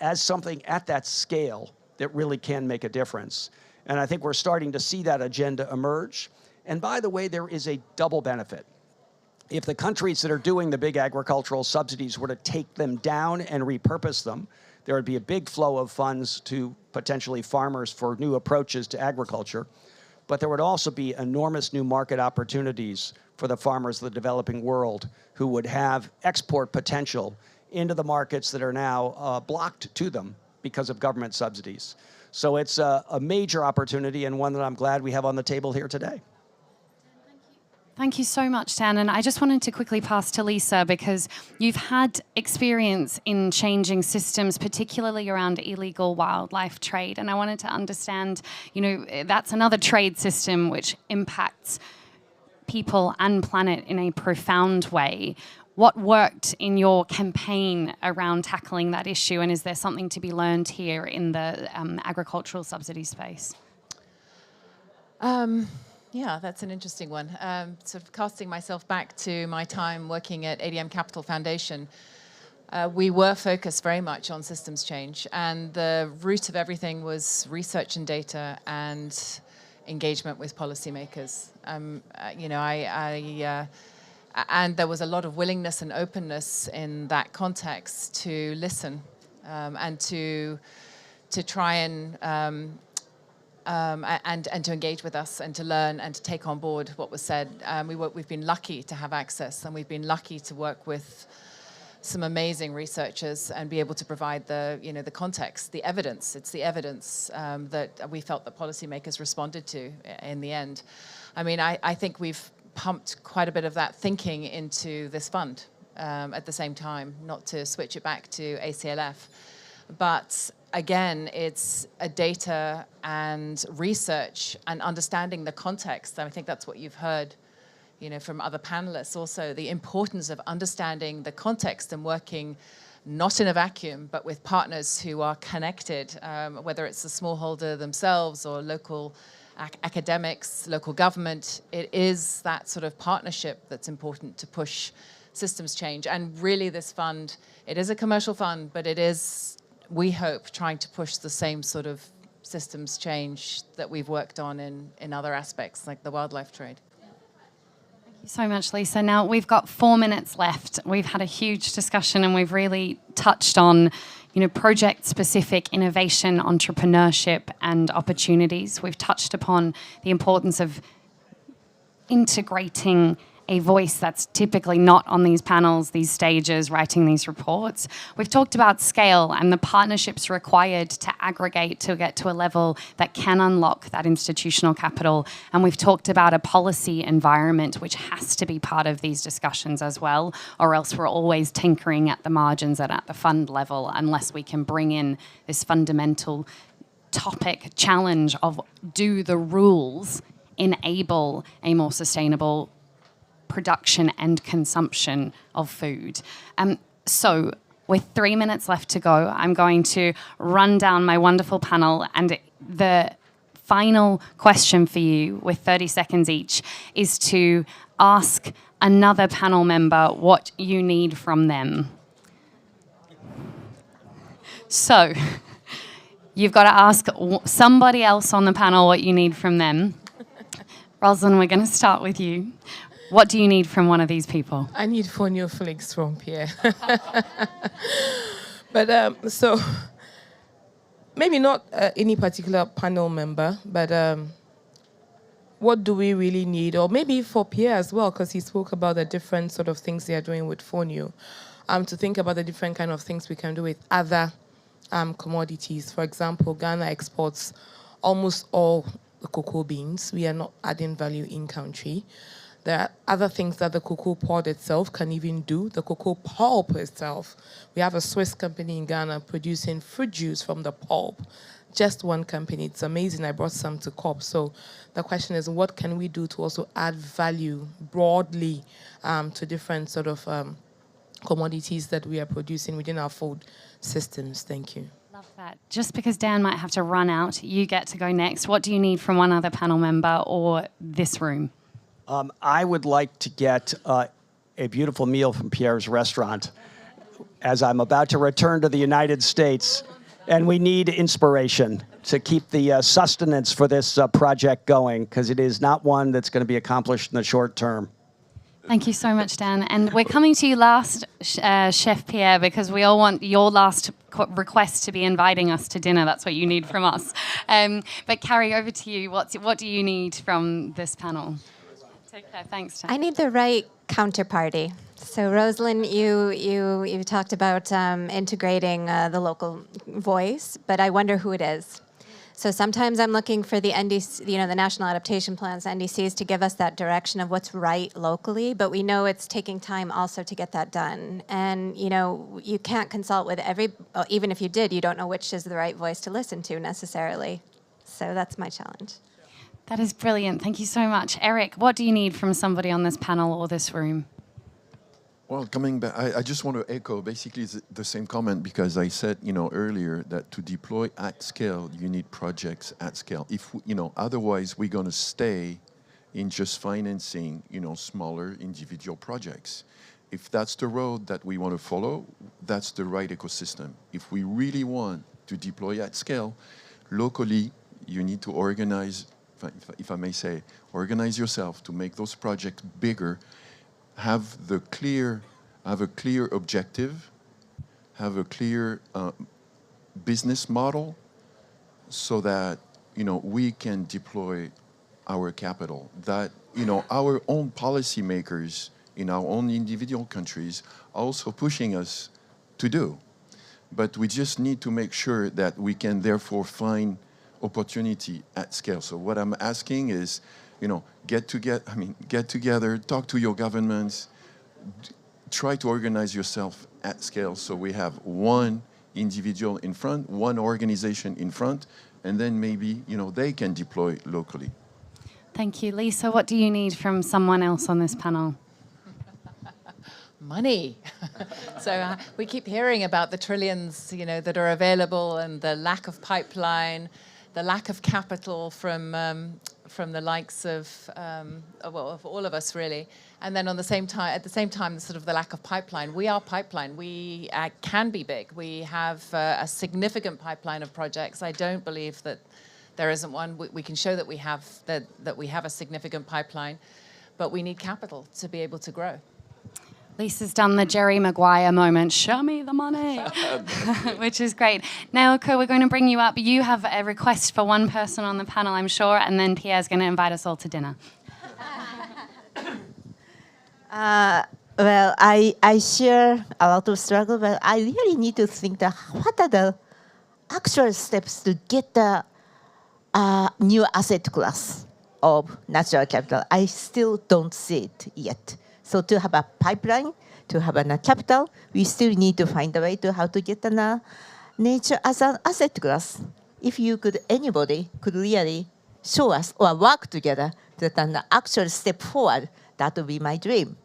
as something at that scale that really can make a difference. And I think we're starting to see that agenda emerge. And by the way, there is a double benefit. If the countries that are doing the big agricultural subsidies were to take them down and repurpose them, there would be a big flow of funds to potentially farmers for new approaches to agriculture. But there would also be enormous new market opportunities for the farmers of the developing world who would have export potential into the markets that are now blocked to them because of government subsidies. So it's a major opportunity and one that I'm glad we have on the table here today. Thank you so much, Dan. And I just wanted to quickly pass to Lisa, because you've had experience in changing systems, particularly around illegal wildlife trade. And I wanted to understand, that's another trade system which impacts people and planet in a profound way. What worked in your campaign around tackling that issue? And is there something to be learned here in the agricultural subsidy space? Yeah, that's an interesting one. Sort of casting myself back to my time working at ADM Capital Foundation, we were focused very much on systems change, and the root of everything was research and data and engagement with policymakers. And there was a lot of willingness and openness in that context to listen and to try and to engage with us and to learn and to take on board what was said. We've been lucky to have access, and we've been lucky to work with some amazing researchers and be able to provide the context, the evidence. It's the evidence that we felt that policymakers responded to in the end. I mean, I think we've pumped quite a bit of that thinking into this fund at the same time, not to switch it back to ACLF. But again, it's a data and research and understanding the context. I think that's what you've heard, from other panelists also, the importance of understanding the context and working not in a vacuum, but with partners who are connected, whether it's the smallholder themselves or local academics, local government. It is that sort of partnership that's important to push systems change. And really this fund, it is a commercial fund, but it is, we hope, trying to push the same sort of systems change that we've worked on in other aspects, like the wildlife trade. Thank you so much, Lisa. Now we've got 4 minutes left. We've had a huge discussion and we've really touched on, project-specific innovation, entrepreneurship, and opportunities. We've touched upon the importance of integrating a voice that's typically not on these panels, these stages, writing these reports. We've talked about scale and the partnerships required to aggregate to get to a level that can unlock that institutional capital. And we've talked about a policy environment which has to be part of these discussions as well, or else we're always tinkering at the margins and at the fund level unless we can bring in this fundamental topic challenge of, do the rules enable a more sustainable production and consumption of food? So with 3 minutes left to go, I'm going to run down my wonderful panel, and the final question for you with 30 seconds each is to ask another panel member what you need from them. So you've got to ask somebody else on the panel what you need from them. Rosalind, we're going to start with you. What do you need from one of these people? I need fonio flakes from Pierre. But so maybe not any particular panel member, but what do we really need? Or maybe for Pierre as well, because he spoke about the different sort of things they are doing with fonio. To think about the different kind of things we can do with other commodities. For example, Ghana exports almost all the cocoa beans. We are not adding value in country. There are other things that the cocoa pod itself can even do, the cocoa pulp itself. We have a Swiss company in Ghana producing fruit juice from the pulp. Just one company. It's amazing. I brought some to COP. So the question is, what can we do to also add value broadly to different sort of commodities that we are producing within our food systems? Thank you. Love that. Just because Dan might have to run out, you get to go next. What do you need from one other panel member or this room? I would like to get a beautiful meal from Pierre's restaurant as I'm about to return to the United States, and we need inspiration to keep the sustenance for this project going, because it is not one that's going to be accomplished in the short term. Thank you so much, Dan. And we're coming to you last, Chef Pierre, because we all want your last request to be inviting us to dinner. That's what you need from us. But Carrie, over to you. What do you need from this panel? Take care. Thanks, Dan. I need the right counterparty. So Rosalind, you talked about integrating the local voice, but I wonder who it is. So sometimes I'm looking for the NDC, the National Adaptation Plans, NDCs, to give us that direction of what's right locally, but we know it's taking time also to get that done. And, you can't consult with even if you did, you don't know which is the right voice to listen to necessarily. So that's my challenge. That is brilliant. Thank you so much. Eric, what do you need from somebody on this panel or this room? Well, coming back, I just want to echo basically the same comment, because I said, earlier that to deploy at scale, you need projects at scale. If, otherwise we're going to stay in just financing, smaller individual projects. If that's the road that we want to follow, that's the right ecosystem. If we really want to deploy at scale, locally, you need to organize, if I may say, organize yourself to make those projects bigger, have a clear objective, have a clear business model, so that we can deploy our capital. That our own policymakers in our own individual countries are also pushing us to do. But we just need to make sure that we can therefore find opportunity at scale. So what I'm asking is, get together, talk to your governments, try to organize yourself at scale, so we have one individual in front, one organization in front, and then maybe, they can deploy locally. Thank you. Lisa, what do you need from someone else on this panel? money. So we keep hearing about the trillions, that are available, and the lack of pipeline, the lack of capital from the likes of all of us, really. And then at the same time, sort of the lack of pipeline. We are pipeline. We can be big. We have a significant pipeline of projects. I don't believe that there isn't one. We can show that we have a significant pipeline, but we need capital to be able to grow. Lisa's done the Jerry Maguire moment, show me the money, which is great. Naoka, we're going to bring you up. You have a request for one person on the panel, I'm sure, and then Pierre's going to invite us all to dinner. Well, I share a lot of struggle, but I really need to think that what are the actual steps to get the new asset class of natural capital. I still don't see it yet. So to have a pipeline, to have a capital, we still need to find a way to how to get the nature as an asset class. If anybody could really show us or work together that an actual step forward, that would be my dream.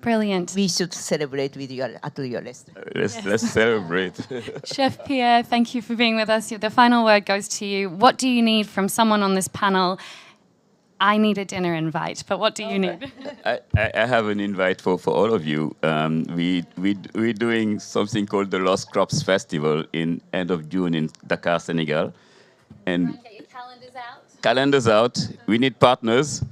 Brilliant. We should celebrate with your at your restaurant. Let's celebrate. Chef Pierre, thank you for being with us. The final word goes to you. What do you need from someone on this panel? I need a dinner invite, but what do you need? I have an invite for all of you. We're doing something called the Lost Crops Festival in end of June in Dakar, Senegal. And Okay, your calendar's out. Calendar's out. We need partners.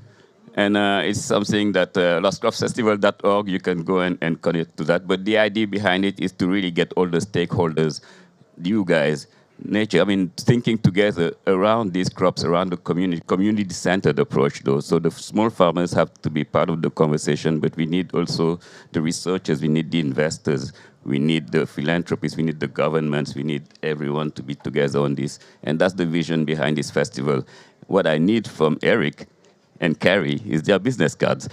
And it's something that lostcropsfestival.org, you can go and connect to that. But the idea behind it is to really get all the stakeholders, you guys, nature, thinking together around these crops, around the community-centered approach, though. So the small farmers have to be part of the conversation, but we need also the researchers, we need the investors, we need the philanthropists, we need the governments, we need everyone to be together on this. And that's the vision behind this festival. What I need from Eric and Carrie is their business cards.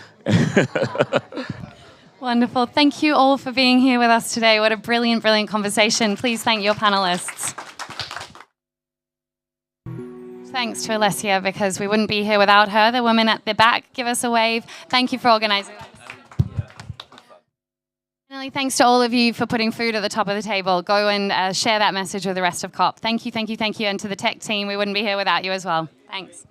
Wonderful. Thank you all for being here with us today. What a brilliant, brilliant conversation. Please thank your panelists. Thanks to Alessia, because we wouldn't be here without her. The woman at the back, give us a wave. Thank you for organizing this. Finally, thanks to all of you for putting food at the top of the table. Go and share that message with the rest of COP. Thank you, thank you, thank you. And to the tech team, we wouldn't be here without you as well. Thanks.